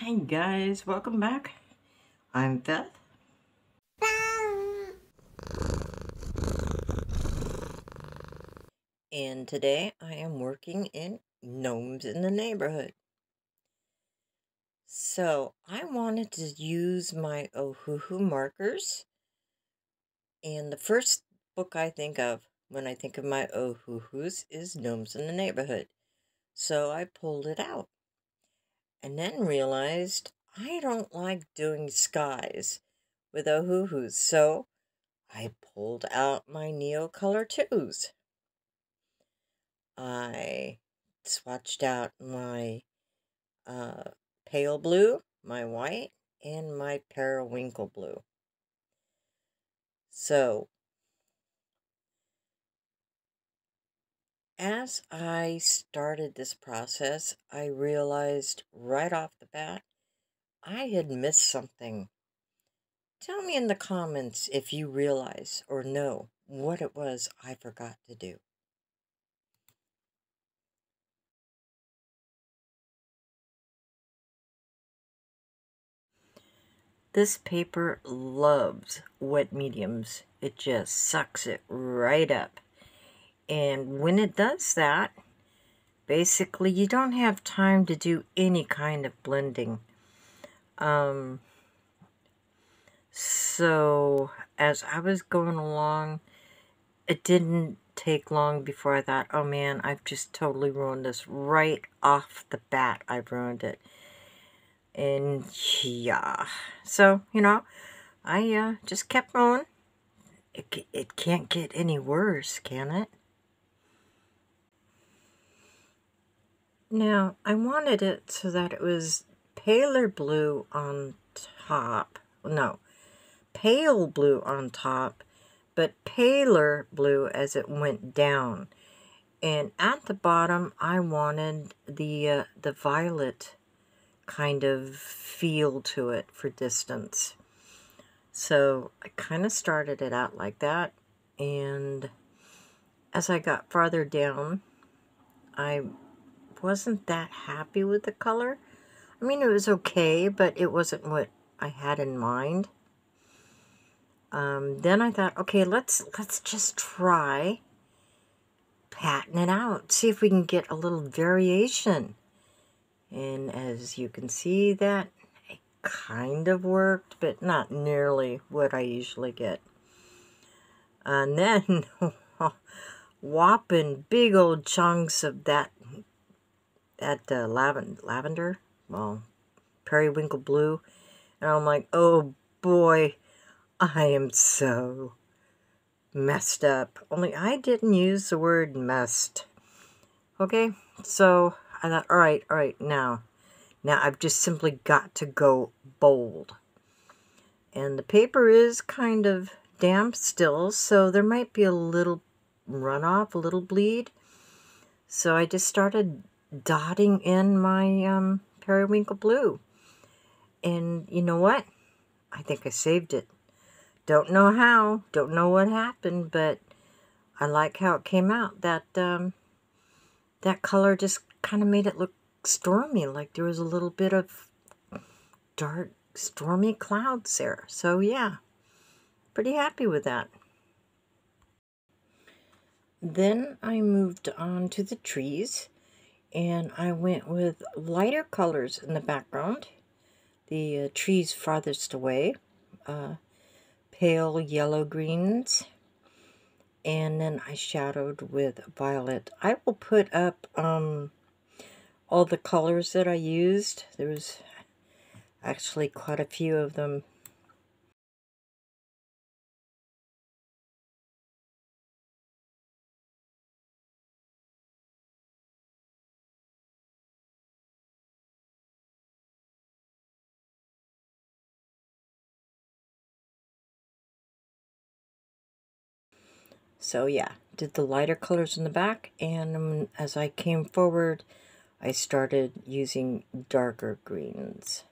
Hi guys, welcome back. I'm Beth. And today I am working in Gnomes in the Neighborhood. So I wanted to use my Ohuhu markers. And the first book I think of when I think of my Ohuhus is Gnomes in the Neighborhood. So I pulled it out. And then realized I don't like doing skies with Ohuhus. So I pulled out my Neocolor 2s. I swatched out my pale blue, my white, and my periwinkle blue. So, as I started this process, I realized right off the bat I had missed something. Tell me in the comments if you realize or know what it was I forgot to do. This paper loves wet mediums. It just sucks it right up. And when it does that, basically you don't have time to do any kind of blending. So as I was going along, it didn't take long before I thought, oh man, I've just totally ruined this. Right off the bat, I've ruined it. And yeah, so, I just kept going. It can't get any worse, can it? Now, I wanted it so that it was paler blue on top. No, pale blue on top, but paler blue as it went down. And at the bottom, I wanted the violet kind of feel to it for distance. So I kind of started it out like that, and as I got farther down, I wasn't that happy with the color. I mean, it was okay, but it wasn't what I had in mind. Then I thought, okay, let's just try patting it out, see if we can get a little variation. And as you can see, that it kind of worked, but not nearly what I usually get. And then whopping big old chunks of that lavender, well, periwinkle blue, and I'm like, oh boy, I am so messed up. Only I didn't use the word messed. Okay, so I thought, all right, now I've just simply got to go bold. And the paper is kind of damp still, so there might be a little runoff, a little bleed. So I just started dotting in my periwinkle blue. And you know what? I think I saved it. Don't know how, don't know what happened, but I like how it came out. That color just kind of made it look stormy, like there was a little bit of dark, stormy clouds there. So yeah, pretty happy with that. Then I moved on to the trees, and I went with lighter colors in the background. The trees farthest away, pale yellow greens, and then I shadowed with violet. I will put up all the colors that I used. There was actually quite a few of them. So yeah, did the lighter colors in the back, and as I came forward, I started using darker greens.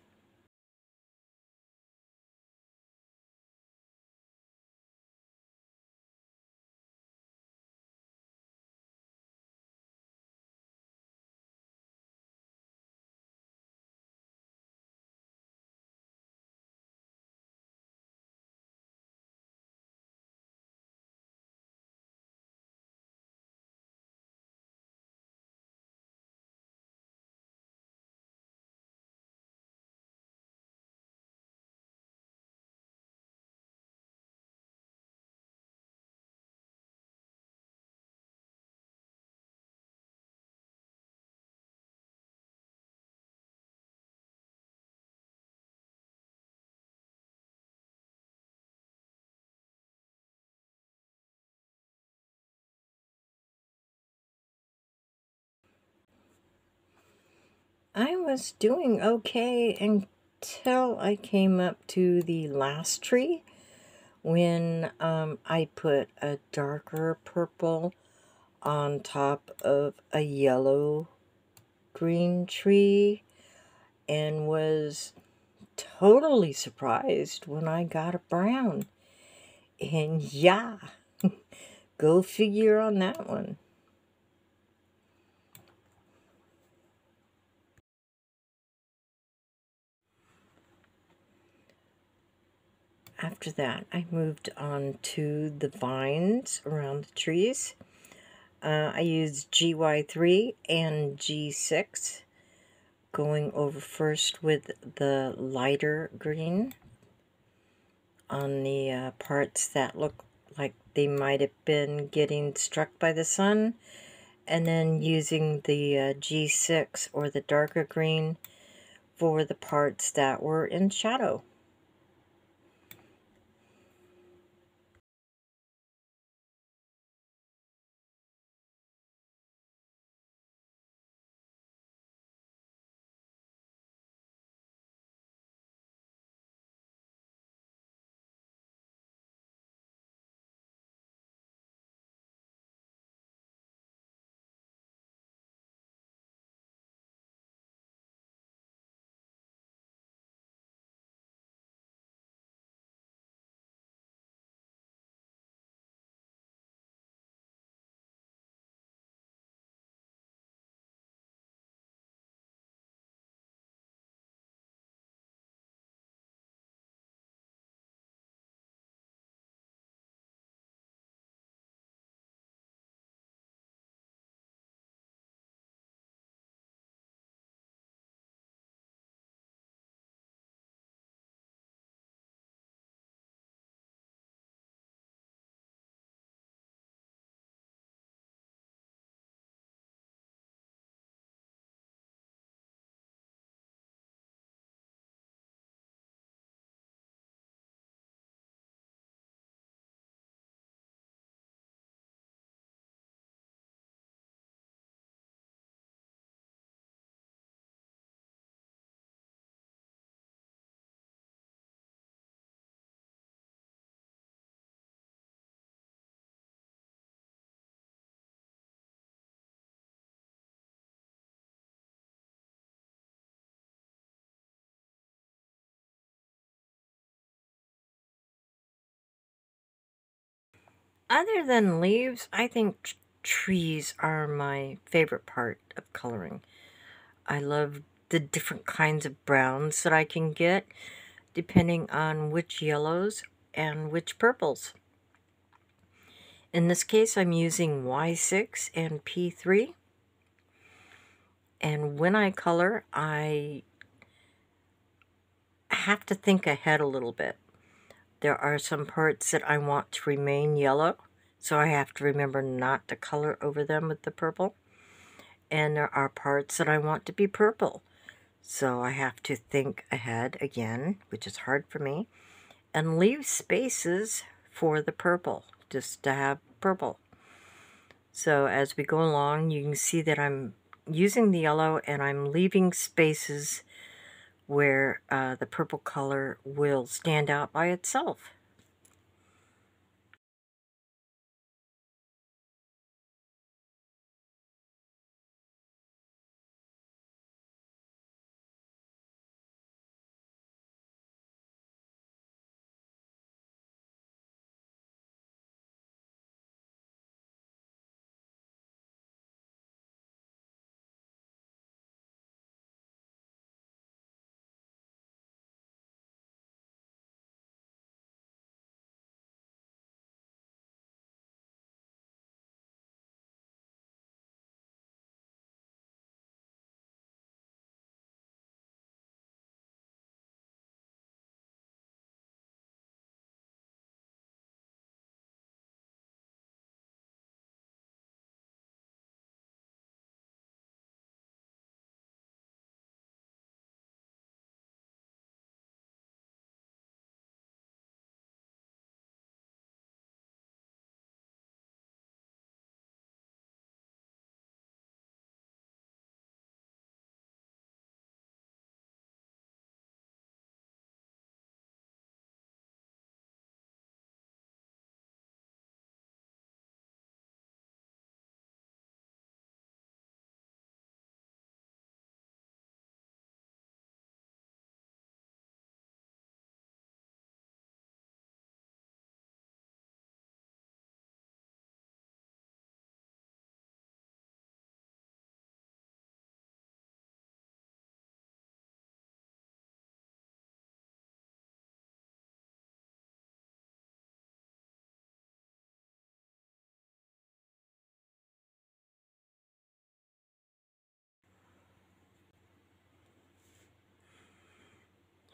I was doing okay until I came up to the last tree when I put a darker purple on top of a yellow green tree and was totally surprised when I got a brown. And yeah, go figure on that one. After that, I moved on to the vines around the trees. I used GY3 and G6, going over first with the lighter green on the parts that look like they might have been getting struck by the sun, and then using the G6 or the darker green for the parts that were in shadow. Other than leaves, I think trees are my favorite part of coloring. I love the different kinds of browns that I can get depending on which yellows and which purples. In this case, I'm using Y6 and P3. And when I color, I have to think ahead a little bit. There are some parts that I want to remain yellow, so I have to remember not to color over them with the purple. And there are parts that I want to be purple, so I have to think ahead again, which is hard for me, and leave spaces for the purple, just to have purple. So as we go along, you can see that I'm using the yellow and I'm leaving spaces where the purple color will stand out by itself.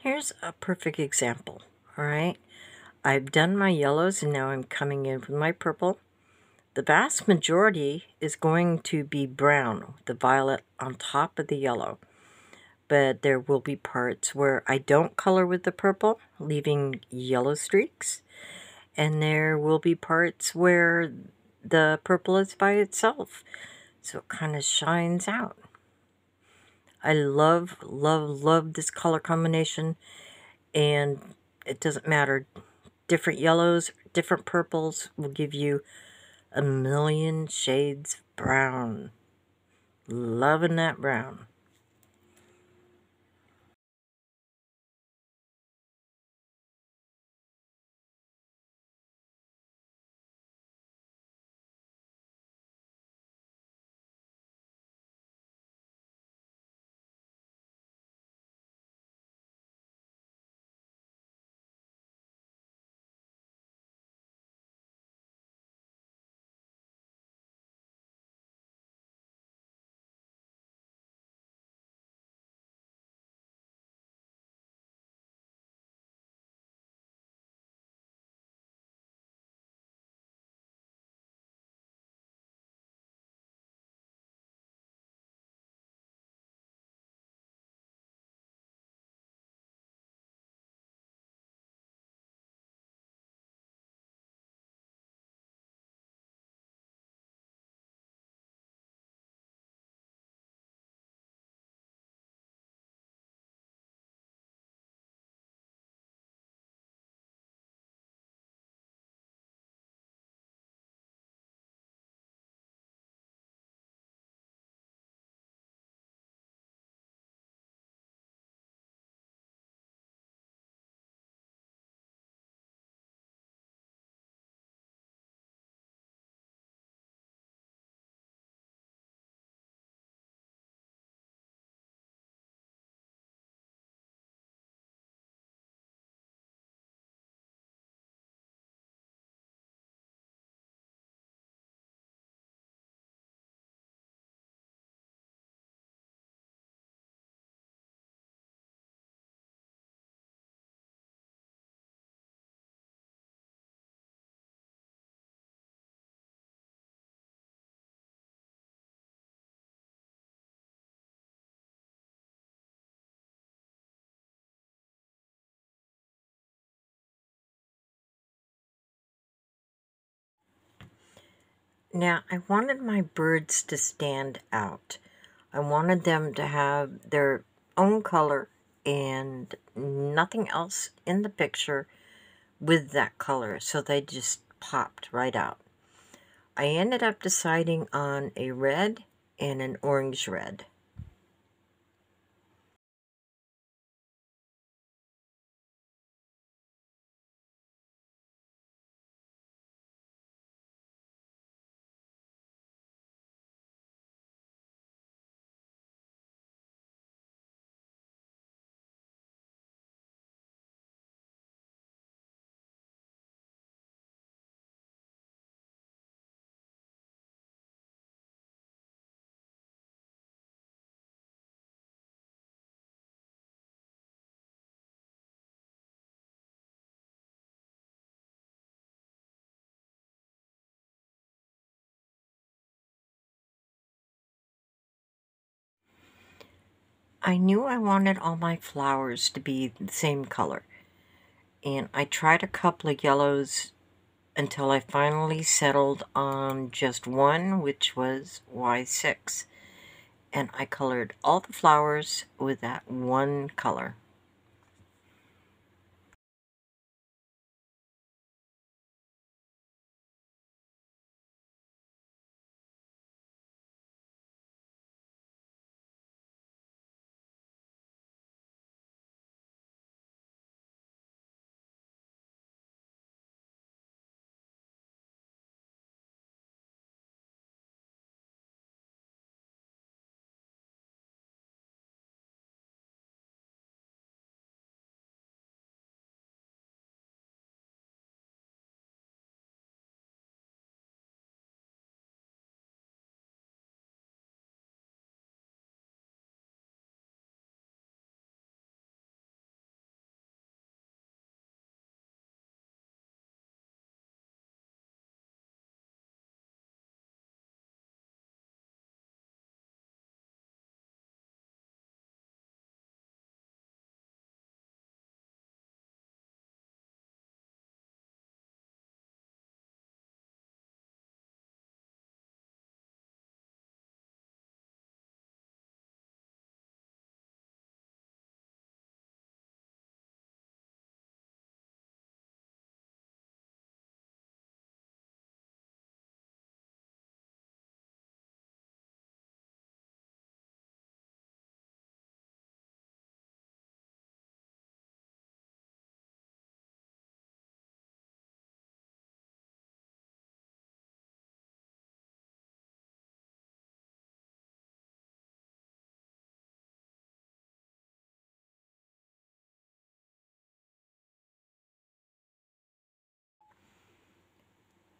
here's a perfect example, all right? I've done my yellows and now I'm coming in with my purple. The vast majority is going to be brown, the violet on top of the yellow. But there will be parts where I don't color with the purple, leaving yellow streaks. And there will be parts where the purple is by itself, so it kind of shines out. I love, love, love this color combination, and it doesn't matter. Different yellows, different purples will give you a million shades of brown. Loving that brown. Now, I wanted my birds to stand out. I wanted them to have their own color and nothing else in the picture with that color, so they just popped right out. I ended up deciding on a red and an orange red. I knew I wanted all my flowers to be the same color, and I tried a couple of yellows until I finally settled on just one, which was Y6. And I colored all the flowers with that one color.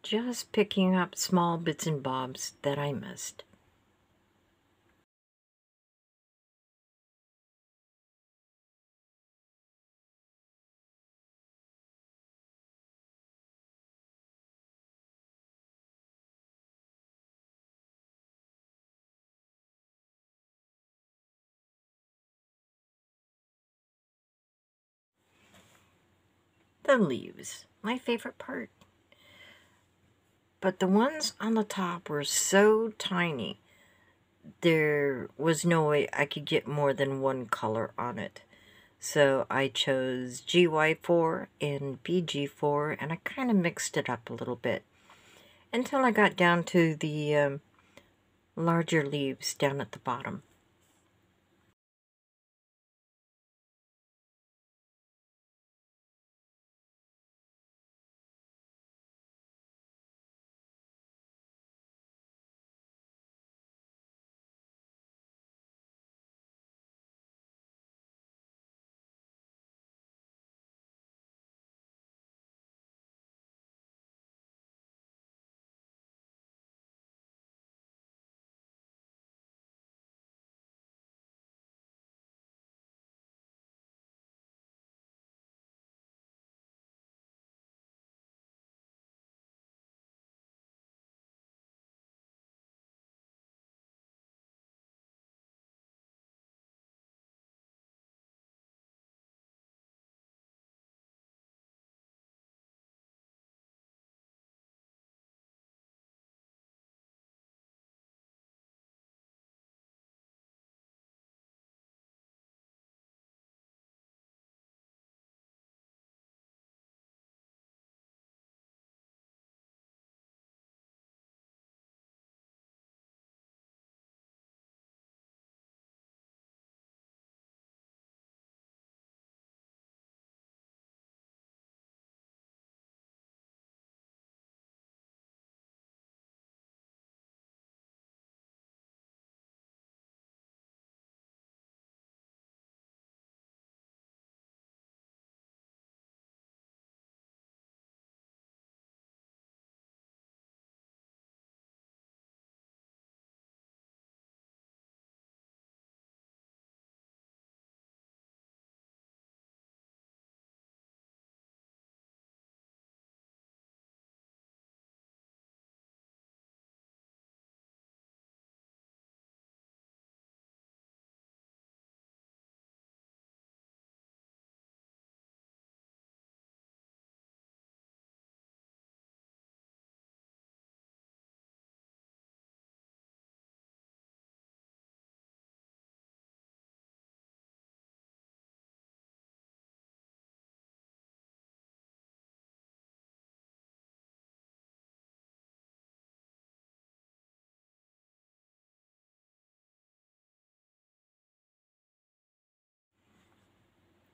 just picking up small bits and bobs that I missed. The leaves, my favorite part. But the ones on the top were so tiny, there was no way I could get more than one color on it. So I chose GY4 and BG4, and I kind of mixed it up a little bit until I got down to the larger leaves down at the bottom.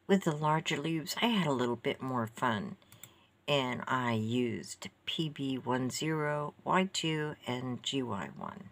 With the larger leaves, I had a little bit more fun, and I used PB10, Y2, and GY1.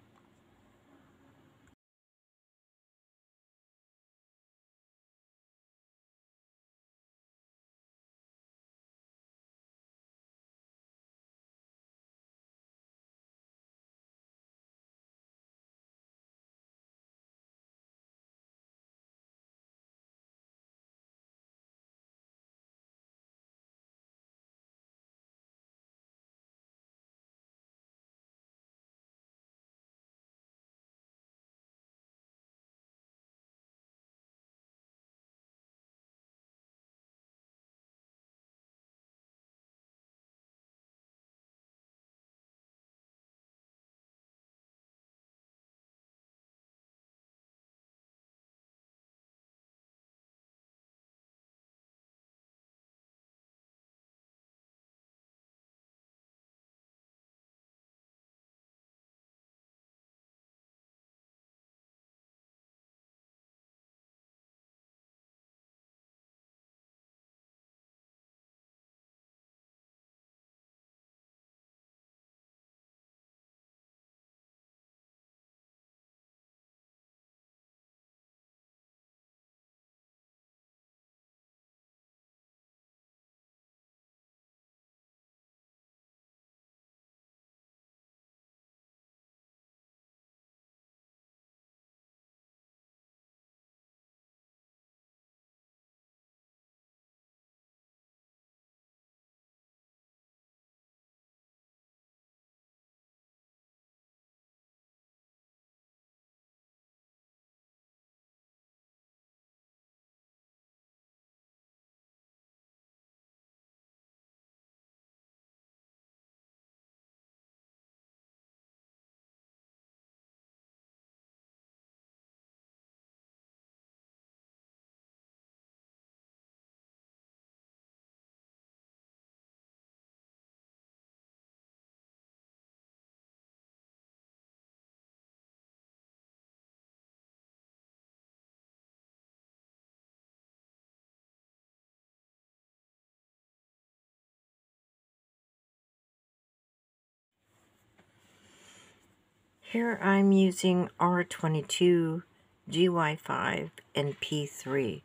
Here I'm using R22, GY5, and P3.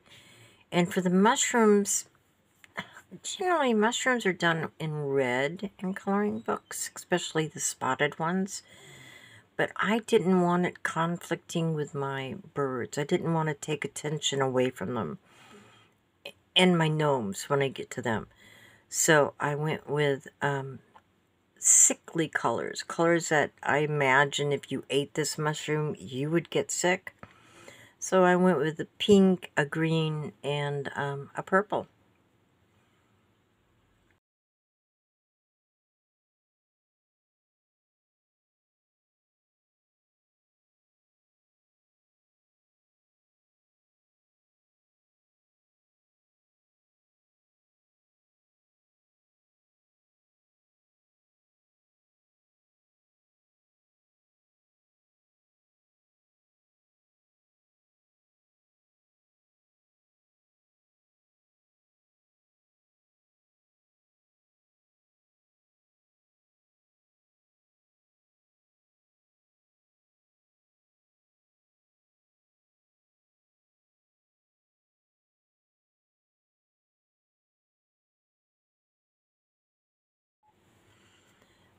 And for the mushrooms, generally mushrooms are done in red in coloring books, especially the spotted ones. But I didn't want it conflicting with my birds. I didn't want to take attention away from them and my gnomes when I get to them. So I went with sickly colors, colors that I imagine if you ate this mushroom, you would get sick. So I went with a pink, a green, and a purple.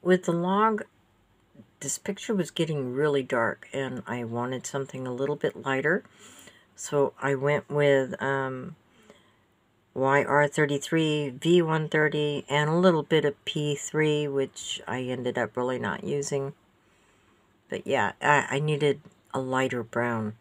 With the log, this picture was getting really dark and I wanted something a little bit lighter. So I went with YR33, V130, and a little bit of P3, which I ended up really not using. But yeah, I needed a lighter brown.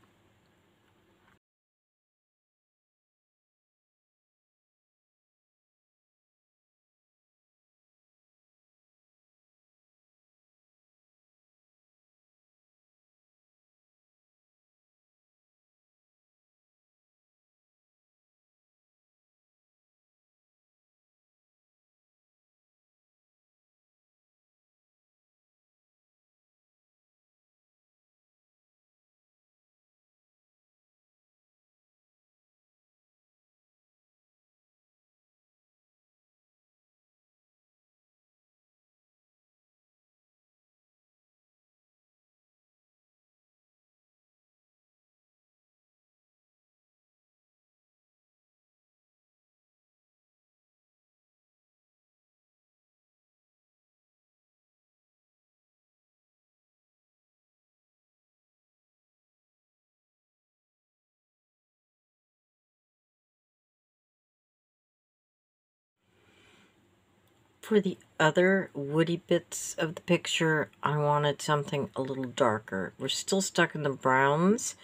For the other woody bits of the picture, I wanted something a little darker. We're still stuck in the browns,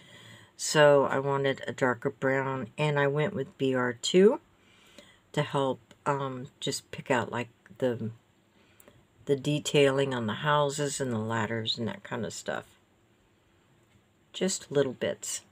so I wanted a darker brown, and I went with BR2 to help just pick out like the detailing on the houses and the ladders and that kind of stuff. Just little bits.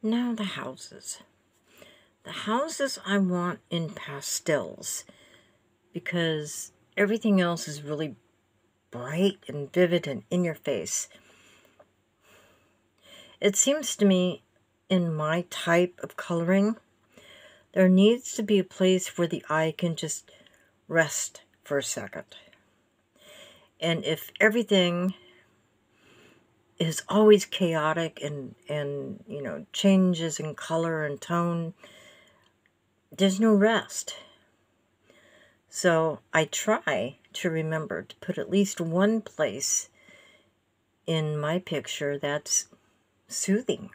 Now the houses. The houses I want in pastels because everything else is really bright and vivid and in your face. It seems to me, in my type of coloring, there needs to be a place where the eye can just rest for a second. And if everything is always chaotic and you know, changes in color and tone, there's no rest. So I try to remember to put at least one place in my picture that's soothing.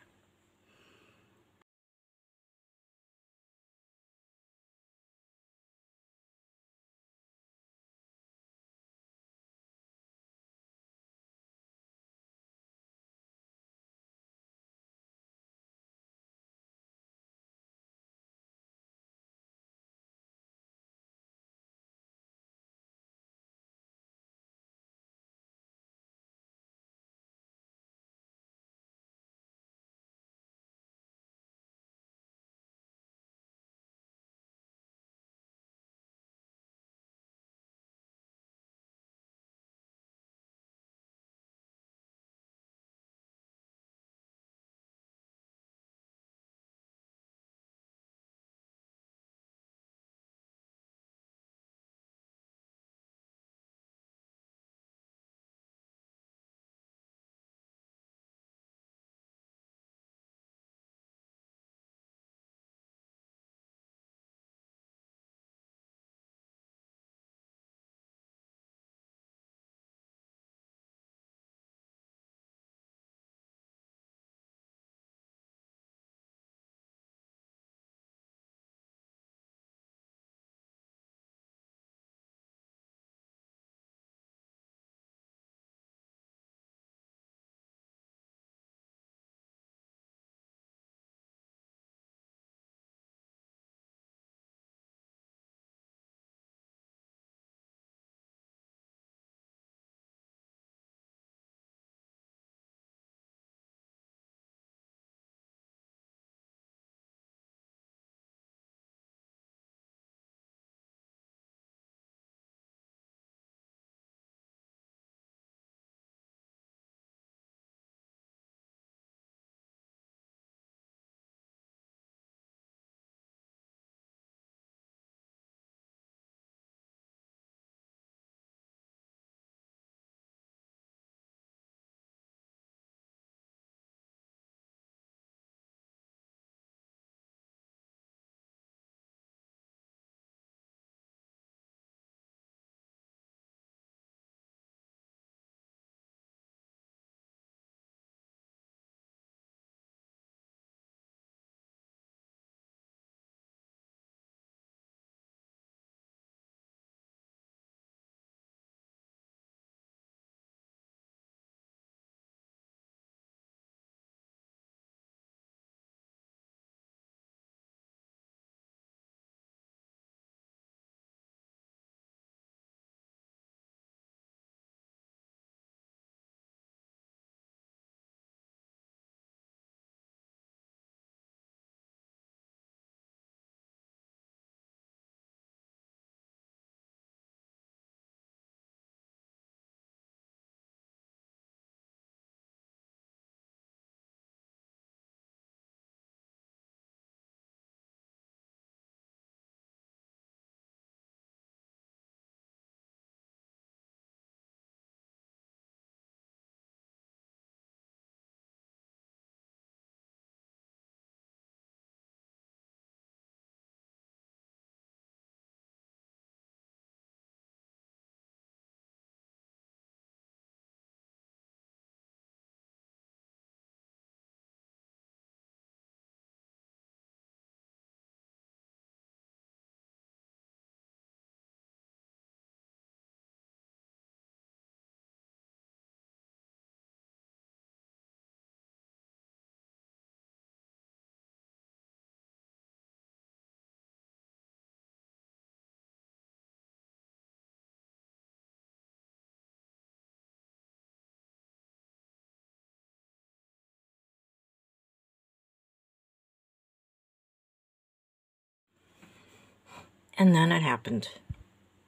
And then it happened.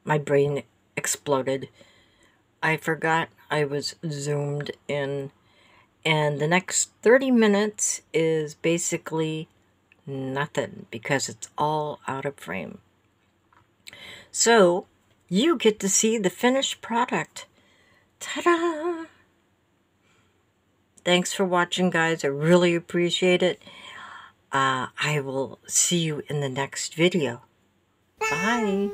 My brain exploded. I forgot I was zoomed in. And the next 30 minutes is basically nothing because it's all out of frame. So you get to see the finished product. Ta-da! Thanks for watching, guys. I really appreciate it. I will see you in the next video. Bye.